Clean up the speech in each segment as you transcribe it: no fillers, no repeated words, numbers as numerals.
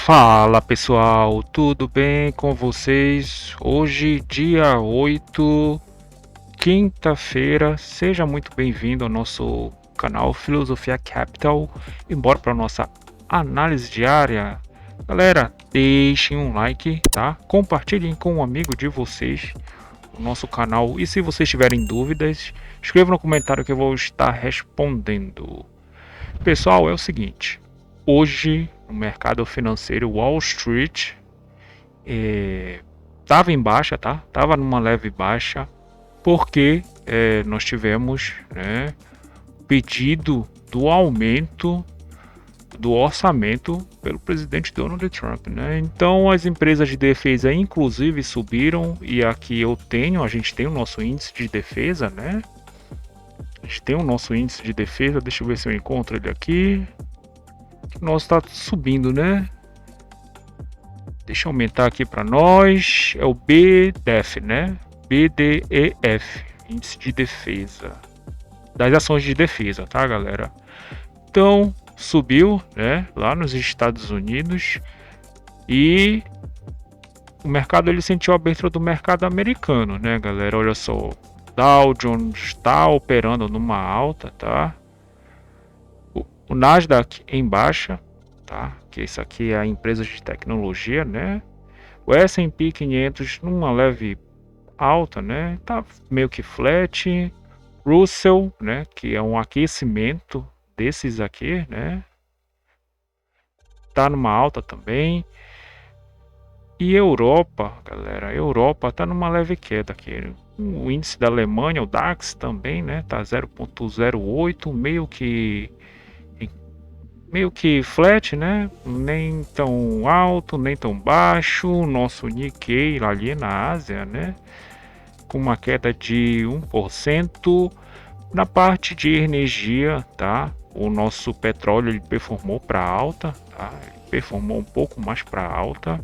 Fala pessoal, tudo bem com vocês? Hoje, dia 8, quinta-feira. Seja muito bem-vindo ao nosso canal Filosofia Capital e bora para nossa análise diária. Galera, deixem um like, tá? Compartilhem com um amigo de vocês o nosso canal e se vocês tiverem dúvidas, escreva no comentário que eu vou estar respondendo. Pessoal, é o seguinte, hoje no mercado financeiro Wall Street estava em baixa, tá? Tava numa leve baixa, porque nós tivemos, né, pedido do aumento do orçamento pelo presidente Donald Trump, né? Então as empresas de defesa inclusive subiram e aqui a gente tem o nosso índice de defesa, né? A gente tem o nosso índice de defesa, deixa eu ver se eu encontro ele aqui. O nosso está subindo, né? Deixa eu aumentar aqui para nós. É o BDEF, né? BDEF, índice de defesa das ações de defesa, tá, galera? Então subiu, né? Lá nos Estados Unidos e o mercado ele sentiu a abertura do mercado americano, né, galera? Olha só, Dow Jones está operando numa alta, tá? O Nasdaq em baixa, tá? Que isso aqui é a empresa de tecnologia, né? O S&P 500 numa leve alta, né? Tá meio que flat. Russell, né? Que é um aquecimento desses aqui, né? Tá numa alta também. E Europa, galera, Europa tá numa leve queda aqui. O índice da Alemanha, o DAX também, né? Tá 0,08, meio que flat, né? Nem tão alto, nem tão baixo. O nosso Nikkei ali na Ásia, né? Com uma queda de 1%. Na parte de energia, tá? O nosso petróleo ele performou para alta, tá? Ele performou um pouco mais para alta.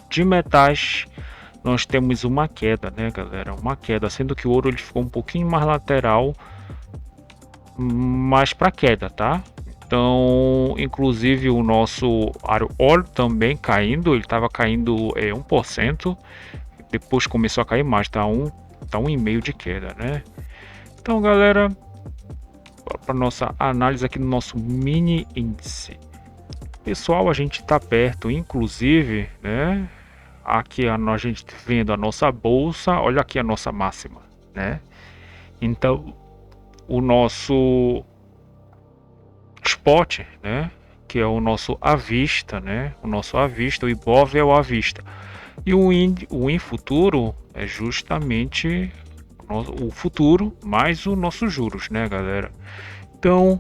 De metais, nós temos uma queda, né, galera? Uma queda, sendo que o ouro ele ficou um pouquinho mais lateral, mais para queda, tá? Então, inclusive o nosso ouro também caindo, ele estava caindo 1%, depois começou a cair mais, tá 1,5% de queda, né? Então, galera, para nossa análise aqui no nosso mini índice. Pessoal, a gente está perto, inclusive, né? Aqui a gente vendo a nossa bolsa, olha aqui a nossa máxima, né? Então, o nosso spot, né? Que é o nosso à vista, né? O nosso à vista, o IBOV é o à vista. E o IN futuro é justamente o futuro mais o nossos juros, né, galera? Então,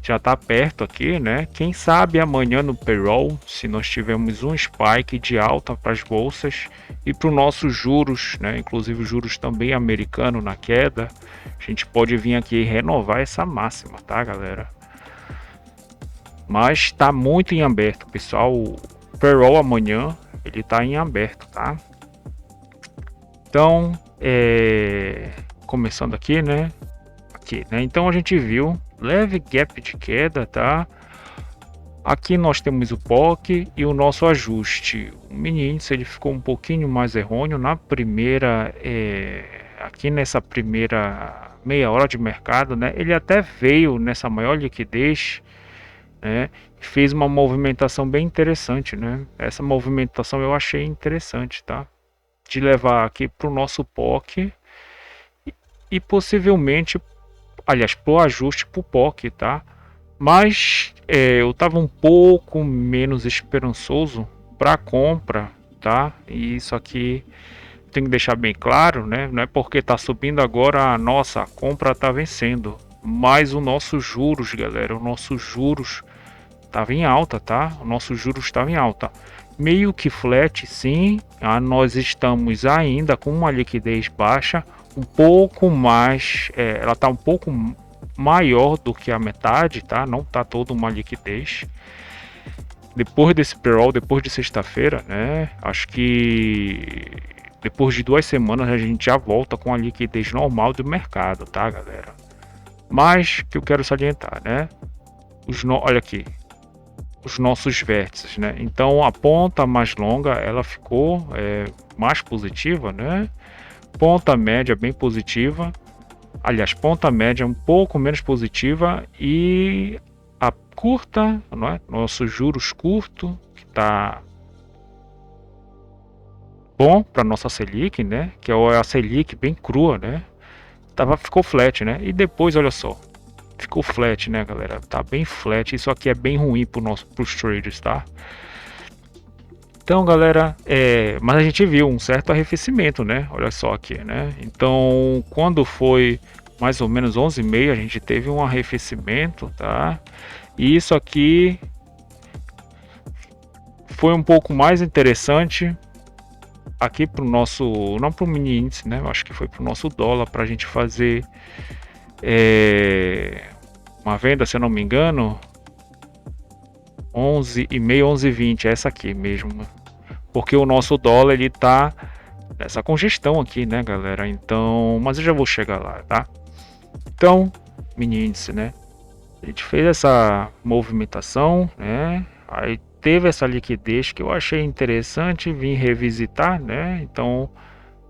já está perto aqui, né? Quem sabe amanhã no payroll, se nós tivermos um spike de alta para as bolsas e para os nossos juros, né? Inclusive os juros também americano na queda, a gente pode vir aqui e renovar essa máxima, tá, galera? Mas está muito em aberto, pessoal. O payroll amanhã ele está em aberto, tá? Então, começando aqui, né? Então a gente viu leve gap de queda, tá? Aqui nós temos o POC e o nosso ajuste. O mini índice ele ficou um pouquinho mais errôneo na primeira, aqui nessa primeira meia hora de mercado, né? Ele até veio nessa maior liquidez, né? Fez uma movimentação bem interessante, né? Essa movimentação eu achei interessante, tá? De levar aqui para o nosso POC e possivelmente, aliás, pro ajuste pro POC, tá? Mas eu tava um pouco menos esperançoso para compra, tá? E isso aqui tem que deixar bem claro, né? Não é porque tá subindo agora a nossa compra tá vencendo, mas o nosso juros, galera, o nosso juros tava em alta, tá? O nosso juros estava em alta. Meio que flat, sim. Nós estamos ainda com uma liquidez baixa, um pouco mais, ela está um pouco maior do que a metade, tá? Não tá toda uma liquidez. Depois desse payroll, depois de sexta-feira, né? Acho que depois de 2 semanas a gente já volta com a liquidez normal do mercado, tá, galera? Mas que eu quero salientar, né? Olha aqui, os nossos vértices, né? Então a ponta mais longa ela ficou mais positiva, né? Ponta média bem positiva, aliás, ponta média um pouco menos positiva e a curta, não é? Nossos juros curto que está bom para nossa Selic, né? Que é a Selic bem crua, né? Ficou flat, né? E depois, olha só, ficou flat, né, galera? Tá bem flat. Isso aqui é bem ruim pros traders, tá? Então, galera, mas a gente viu um certo arrefecimento, né? Olha só aqui, né? Então, quando foi mais ou menos 11h30, a gente teve um arrefecimento, tá? E isso aqui foi um pouco mais interessante aqui pro nosso, não pro mini índice, né? Eu acho que foi pro nosso dólar para a gente fazer uma venda, se eu não me engano, 11h30, 11h20, é essa aqui mesmo, porque o nosso dólar ele tá nessa congestão aqui, né, galera? Então, mas eu já vou chegar lá, tá? Então, mini índice, né? A gente fez essa movimentação, né? Aí teve essa liquidez que eu achei interessante, vim revisitar, né? Então,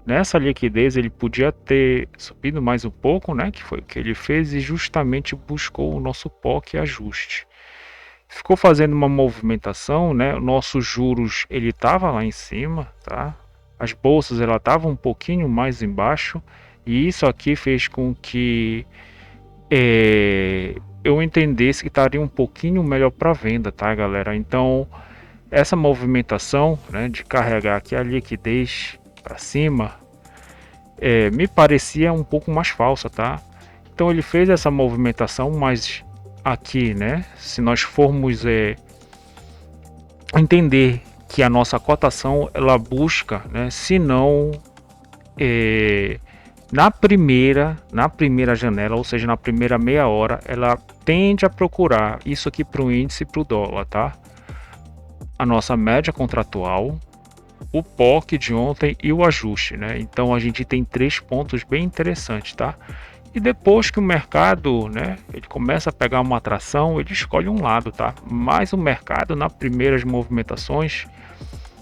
nessa liquidez ele podia ter subido mais um pouco, né? Que foi o que ele fez e justamente buscou o nosso POC ajuste. Ficou fazendo uma movimentação, né? O nosso juros ele estava lá em cima, tá? As bolsas ela estava um pouquinho mais embaixo e isso aqui fez com que eu entendesse que estaria um pouquinho melhor para venda, tá, galera? Então essa movimentação, né, de carregar aqui a liquidez para cima, me parecia um pouco mais falsa, tá? Então ele fez essa movimentação, mas aqui, né, se nós formos entender que a nossa cotação ela busca, né, se não na primeira janela, ou seja, na primeira meia hora, ela tende a procurar isso aqui para o índice e para o dólar, tá? A nossa média contratual, o POC de ontem e o ajuste, né? Então a gente tem 3 pontos bem interessantes, tá? E depois que o mercado, né, ele começa a pegar uma atração, ele escolhe um lado, tá? Mas o mercado, nas primeiras movimentações,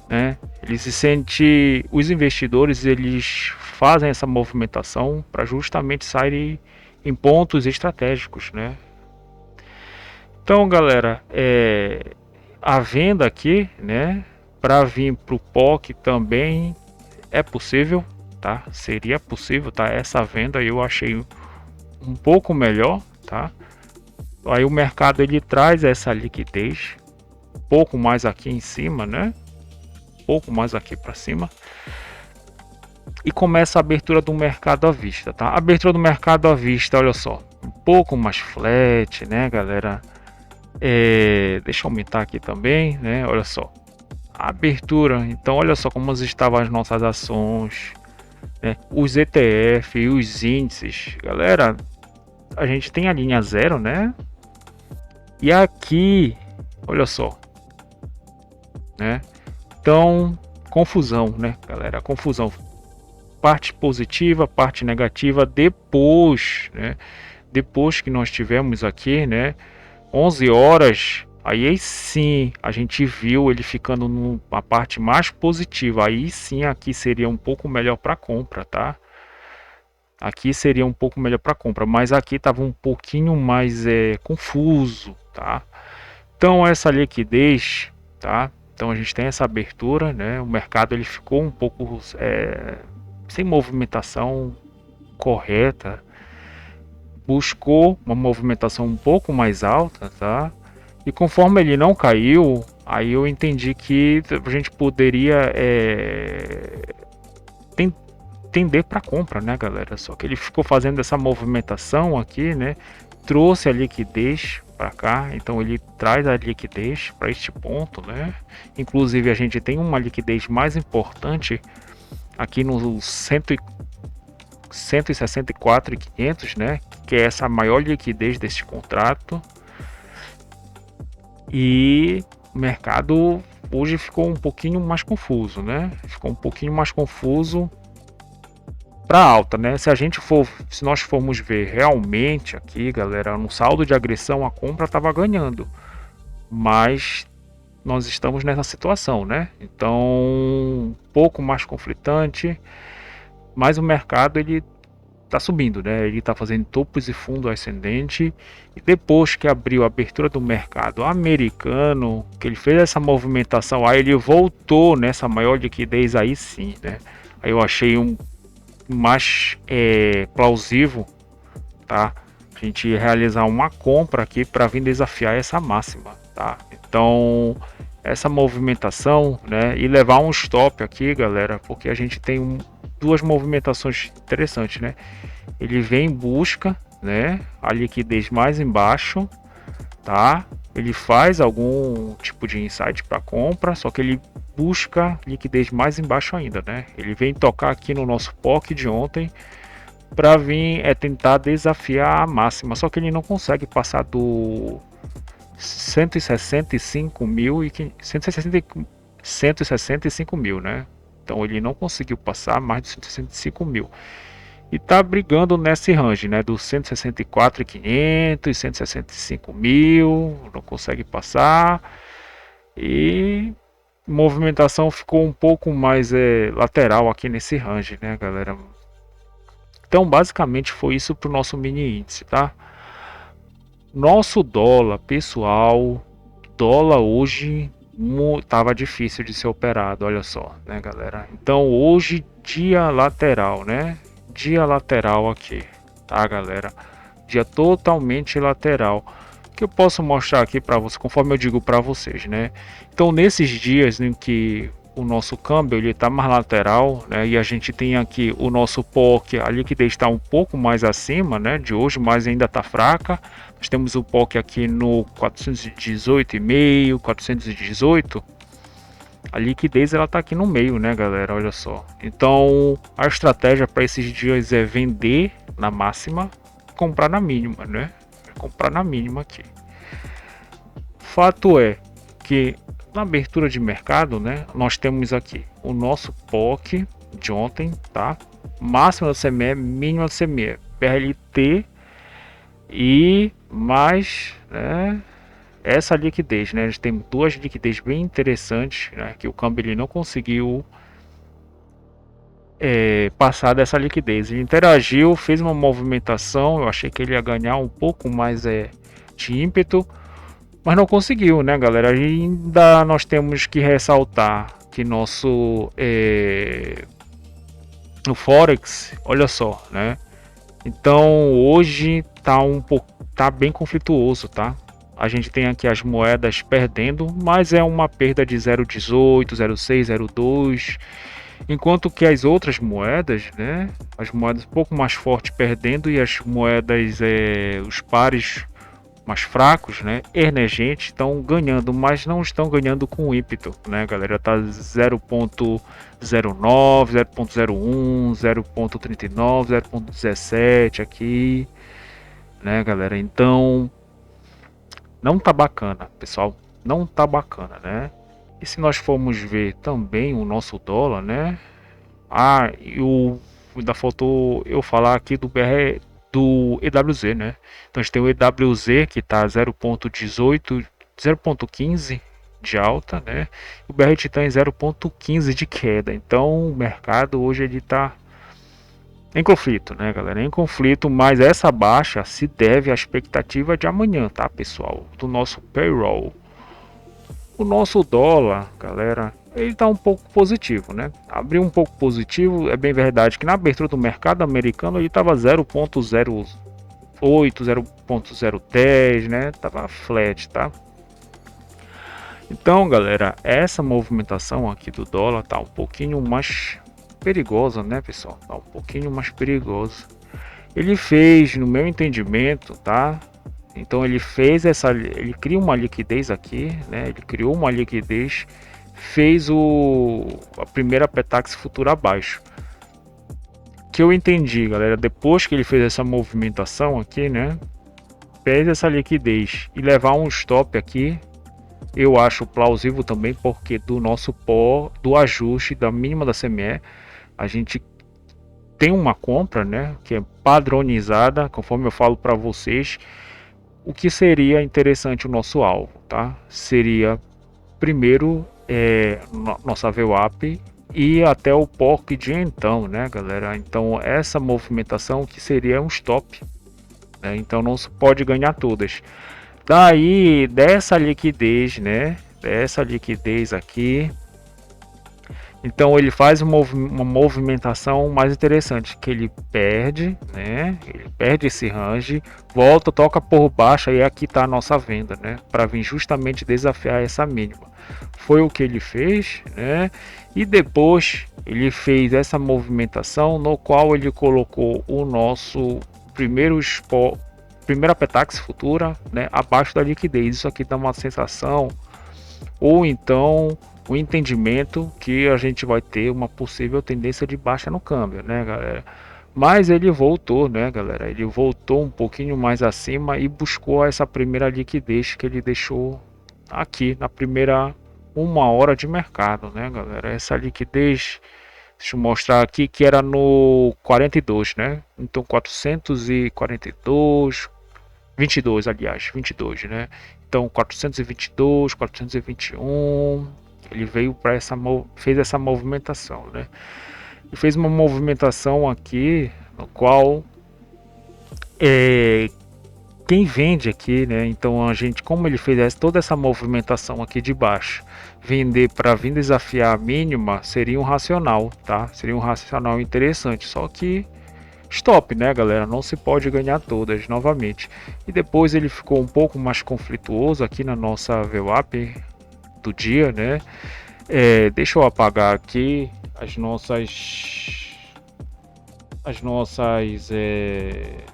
né, ele se sente, os investidores, eles fazem essa movimentação para justamente sair em pontos estratégicos, né? Então, galera, a venda aqui, né, para vir para o POC também é possível, tá? Seria possível, tá? Essa venda eu achei um pouco melhor, tá? Aí o mercado ele traz essa liquidez um pouco mais aqui em cima, né? Um pouco mais aqui para cima e começa a abertura do mercado à vista, tá? A abertura do mercado à vista, olha só, um pouco mais flat, né, galera? Deixa eu aumentar aqui também, né? Olha só, a abertura. Então, olha só como estavam as nossas ações, né? Os ETF e os índices, galera. A gente tem a linha zero, né? E aqui, olha só, né? Então, confusão, né, galera? Confusão. Parte positiva, parte negativa. Depois, né? Depois que nós tivemos aqui, né? 11 horas. Aí sim, a gente viu ele ficando numa parte mais positiva. Aí sim, aqui seria um pouco melhor para compra, tá? Aqui seria um pouco melhor para compra, mas aqui estava um pouquinho mais confuso, tá? Então essa liquidez, tá? Então a gente tem essa abertura, né? O mercado ele ficou um pouco sem movimentação correta, buscou uma movimentação um pouco mais alta, tá? E conforme ele não caiu, aí eu entendi que a gente poderia tender para compra, né, galera? Só que ele ficou fazendo essa movimentação aqui, né? Trouxe a liquidez para cá, então ele traz a liquidez para este ponto, né? Inclusive a gente tem uma liquidez mais importante aqui no 164.500, né? Que é essa maior liquidez deste contrato. E o mercado hoje ficou um pouquinho mais confuso, né? Ficou um pouquinho mais confuso para alta, né? Se nós formos ver realmente aqui, galera, no saldo de agressão a compra estava ganhando, mas nós estamos nessa situação, né? Então, um pouco mais conflitante, mas o mercado ele tá subindo, né? Ele tá fazendo topos e fundo ascendente, e depois que abriu a abertura do mercado americano, que ele fez essa movimentação, aí ele voltou nessa maior liquidez, aí sim, né? Aí eu achei um mais plausível, tá? A gente realizar uma compra aqui para vir desafiar essa máxima, tá? Então essa movimentação, né, e levar um stop aqui, galera, porque a gente tem duas movimentações interessantes, né? Ele vem em busca, né, a liquidez mais embaixo, tá? Ele faz algum tipo de insight para compra, só que ele busca liquidez mais embaixo ainda, né? Ele vem tocar aqui no nosso POC de ontem para vir tentar desafiar a máxima, só que ele não consegue passar do 165 mil e 165 mil, né? Então ele não conseguiu passar mais de 165 mil. E tá brigando nesse range, né? Dos 164.500, 165 mil, não consegue passar. E movimentação ficou um pouco mais lateral aqui nesse range, né, galera? Então, basicamente foi isso para o nosso mini índice, tá? Nosso dólar, pessoal, dólar hoje tava difícil de ser operado, olha só, né, galera? Então, hoje dia lateral, né? Dia lateral aqui, tá, galera? Dia totalmente lateral. Que eu posso mostrar aqui para você, conforme eu digo para vocês, né? Então, nesses dias em que o nosso câmbio ele está mais lateral, né? E a gente tem aqui o nosso POC, a liquidez está um pouco mais acima, né? De hoje, mas ainda está fraca. Nós temos o POC aqui no 418,5, 418. A liquidez ela está aqui no meio, né, galera? Olha só. Então, a estratégia para esses dias é vender na máxima, comprar na mínima, né? Comprar na mínima aqui. Fato é que na abertura de mercado, né, nós temos aqui o nosso POC de ontem, tá? Máxima do CME, mínima do CME, PLT e mais, né, essa liquidez, né? A gente tem duas liquidez bem interessantes, né, que o câmbio ele não conseguiu passar dessa liquidez. Ele interagiu, fez uma movimentação, eu achei que ele ia ganhar um pouco mais de ímpeto, mas não conseguiu, né, galera? Ainda nós temos que ressaltar que nosso o Forex, olha só, né? Então hoje tá tá bem conflituoso, tá? A gente tem aqui as moedas perdendo, mas é uma perda de 0,18, 0,6, 0,2, enquanto que as outras moedas, né? As moedas um pouco mais fortes perdendo e as moedas, os pares mais fracos, né, emergentes, estão ganhando, mas não estão ganhando com ímpeto, né, galera? Tá 0.09, 0.01, 0.39, 0.17 aqui, né, galera? Então, não tá bacana, pessoal, não tá bacana, né? E se nós formos ver também o nosso dólar, né? E ainda faltou eu falar aqui do BR, do EWZ, né? Então a gente tem o EWZ que está 0.18, 0.15 de alta, né? O BR está em 0.15 de queda. Então o mercado hoje ele está em conflito, né, galera? Em conflito, mas essa baixa se deve à expectativa de amanhã, tá, pessoal? Do nosso payroll. O nosso dólar, galera, ele está um pouco positivo, né? Abriu um pouco positivo, é bem verdade que na abertura do mercado americano ele estava 0.08, 0.010, né? Tava flat, tá? Então, galera, essa movimentação aqui do dólar tá um pouquinho mais perigosa, né, pessoal? Tá um pouquinho mais perigosa. Ele fez, no meu entendimento, tá? Então ele ele cria uma liquidez aqui, né? Ele criou uma liquidez, fez a primeira Petax futura abaixo. Que eu entendi, galera, depois que ele fez essa movimentação aqui, né? Fez essa liquidez e levar um stop aqui, eu acho plausível também, porque do nosso do ajuste da mínima da CME, a gente tem uma compra, né? Que é padronizada, conforme eu falo para vocês. o que seria interessante o nosso alvo, tá? Seria primeiro nossa VWAP e até o POC de então, né, galera? Então essa movimentação que seria um stop, né? Então não se pode ganhar todas. Daí dessa liquidez, né? Dessa liquidez aqui, então ele faz uma movimentação mais interessante, que ele perde, né? Ele perde esse range, volta, toca por baixo e aqui está a nossa venda, né? Para vir justamente desafiar essa mínima. Foi o que ele fez, né? E depois ele fez essa movimentação no qual ele colocou o nosso primeira Petax futura, né? Abaixo da liquidez. Isso aqui dá uma sensação ou então o entendimento que a gente vai ter uma possível tendência de baixa no câmbio, né, galera? Mas ele voltou, né, galera? Ele voltou um pouquinho mais acima e buscou essa primeira liquidez que ele deixou aqui na primeira 1 hora de mercado, né, galera? Essa liquidez, deixa eu mostrar aqui que era no 42, né? Então 442, 22, aliás, 22, né? Então 422, 421, ele veio para fez essa movimentação, né? E fez uma movimentação aqui no qual quem vende aqui, né? Então a gente, como ele fez toda essa movimentação aqui de baixo, vender para vir desafiar a mínima seria um racional, tá? Seria um racional interessante, só que stop, né, galera? Não se pode ganhar todas novamente. E depois ele ficou um pouco mais conflituoso aqui na nossa VWAP do dia, né? Deixa eu apagar aqui as nossas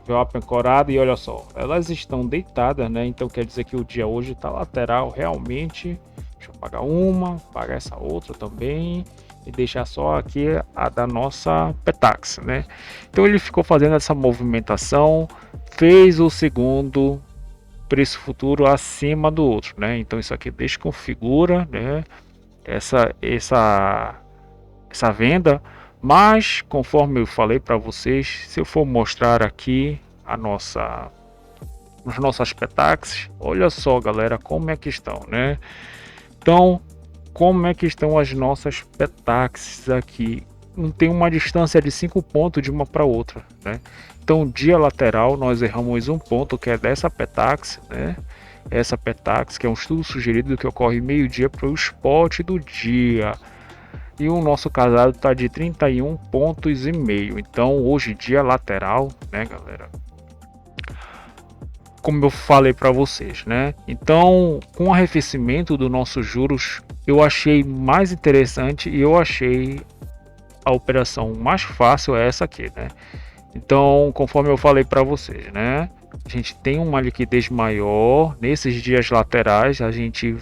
VWAP ancoradas e olha só, elas estão deitadas, né? Então quer dizer que o dia hoje está lateral realmente. Deixa eu apagar uma, apagar essa outra também e deixar só aqui a da nossa Petax, né? Então ele ficou fazendo essa movimentação, fez o segundo preço futuro acima do outro, né? Então isso aqui desconfigura, né? Essa venda, mas conforme eu falei para vocês, se eu for mostrar aqui as nossas Petax, olha só, galera, como é que estão, né? Então como é que estão as nossas Petaxes aqui? Não tem uma distância de 5 pontos de uma para outra, né? Então dia lateral nós erramos um ponto que é dessa Petax, né? Essa Petax que é um estudo sugerido que ocorre meio-dia para o spot do dia. E o nosso casado está de 31 pontos e meio. Então hoje dia lateral, né, galera? Como eu falei para vocês, né? Então, com o arrefecimento dos nossos juros, eu achei mais interessante e eu achei a operação mais fácil é essa aqui, né? Então, conforme eu falei para vocês, né? A gente tem uma liquidez maior nesses dias laterais, a gente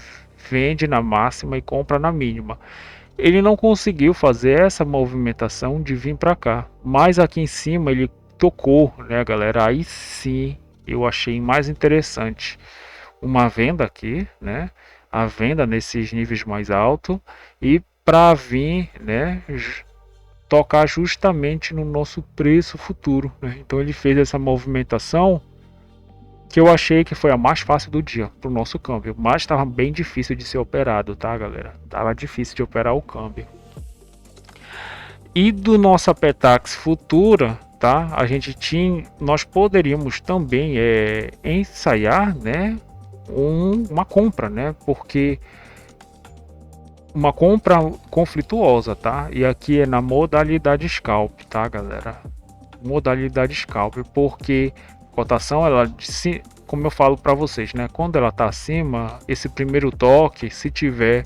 vende na máxima e compra na mínima. Ele não conseguiu fazer essa movimentação de vir para cá, mas aqui em cima ele tocou, né, galera? Aí sim eu achei mais interessante uma venda aqui, né? A venda nesses níveis mais altos e para vir, né, tocar justamente no nosso preço futuro, né? Então ele fez essa movimentação que eu achei que foi a mais fácil do dia para o nosso câmbio, mas estava bem difícil de ser operado, tá, galera? Tava difícil de operar o câmbio. E do nossa Petax futura, tá? Nós poderíamos também ensaiar, né, uma compra, né? Porque uma compra conflituosa, tá? E aqui é na modalidade scalp, tá, galera? Modalidade scalp, porque cotação como eu falo para vocês, né? Quando ela tá acima, esse primeiro toque, se tiver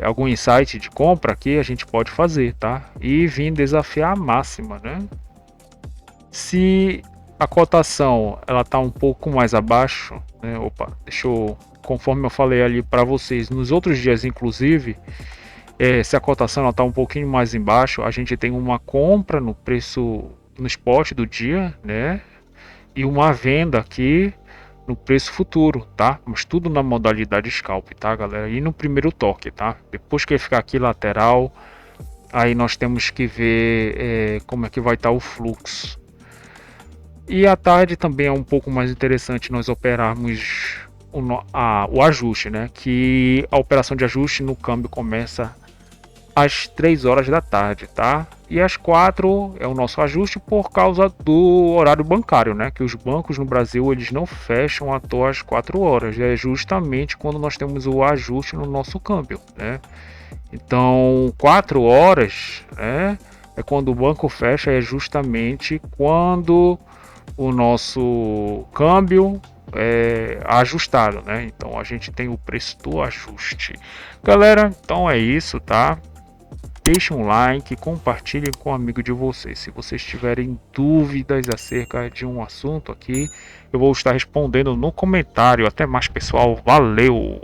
algum insight de compra aqui, a gente pode fazer, tá? E vir desafiar a máxima, né? Se a cotação ela tá um pouco mais abaixo, né? Opa, conforme eu falei ali para vocês, nos outros dias inclusive, se a cotação ela tá um pouquinho mais embaixo, a gente tem uma compra no preço no spot do dia, né? E uma venda aqui no preço futuro, tá? Mas tudo na modalidade scalp, tá, galera? E no primeiro toque, tá? Depois que ficar aqui lateral, aí nós temos que ver como é que vai estar o fluxo. E à tarde também é um pouco mais interessante nós operarmos o ajuste, né? Que a operação de ajuste no câmbio começa às 3 horas da tarde, tá? E às 4 é o nosso ajuste por causa do horário bancário, né? Que os bancos no Brasil eles não fecham à toa às 4 horas. É justamente quando nós temos o ajuste no nosso câmbio, né? Então, 4 horas, né? É quando o banco fecha, é justamente quando o nosso câmbio é ajustado, né? Então a gente tem o preço do ajuste. Galera, então é isso, tá? Deixe um like, compartilhe com um amigo de vocês. Se vocês tiverem dúvidas acerca de um assunto aqui, eu vou estar respondendo no comentário. Até mais, pessoal. Valeu!